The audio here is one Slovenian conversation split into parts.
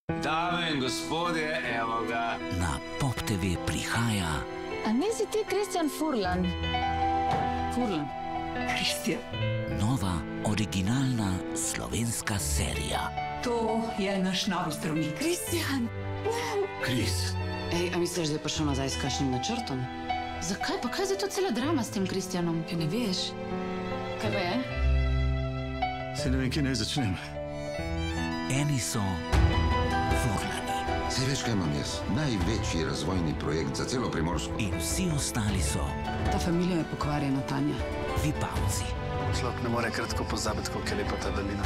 Dame in gospodje, evo ga. Na Pop TV prihaja... A nisi ti Kristjan Furlan? Furlan? Kristjan? Nova, originalna slovenska serija. To je naš novi zdravnik. Kristjan! Kris. Ej, a misliš, da je prišel nazaj s kakšnim načrtom? Zakaj? Pa kaj je zdaj to cela drama s tem Kristjanom? Če ne veš. Kaj pa je? Se ne vem, kje naj začnem. Eni so Furlani. Saj veš, kaj imam jaz? Največji razvojni projekt za celo Primorsko. In vsi ostali so Ta familija je pokvarjena, Tanja. Vipavci. Človek ne more kratko pozabiti, koliko je lepa ta dolina.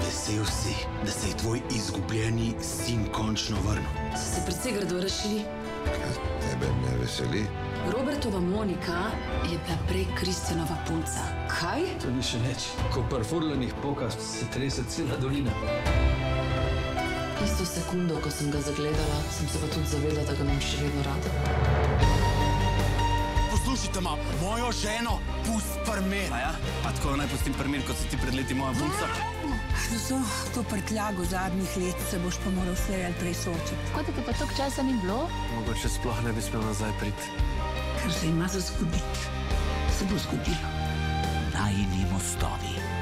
Vesel si, da se je tvoj izgubljeni sin končno vrnil. So se precej grdo rešili. Tebe ne veseli? Robertova Monika je bila prej Kristjanova punca. Kaj? To ni še nič. Ko pri Furlanih poka, se trese cela dolina. Isto sekundo, ko sem ga zagledala, sem se pa tudi zavedala, da ga imam še vedno rada. Poslušajte ma, mojo ženo pust pri mir. A ja? Pa tako naj pustim pri mir, kot si ti pred leti moja punca. Z to prtljago zadnjih let se boš pa moral slej ali prej soočiti. Kaj te pa toliko časa ni bilo? Mogoče sploh ne bi smel nazaj priti. Kar se ima za zgoditi, se bo zgodilo. Najini mostovi.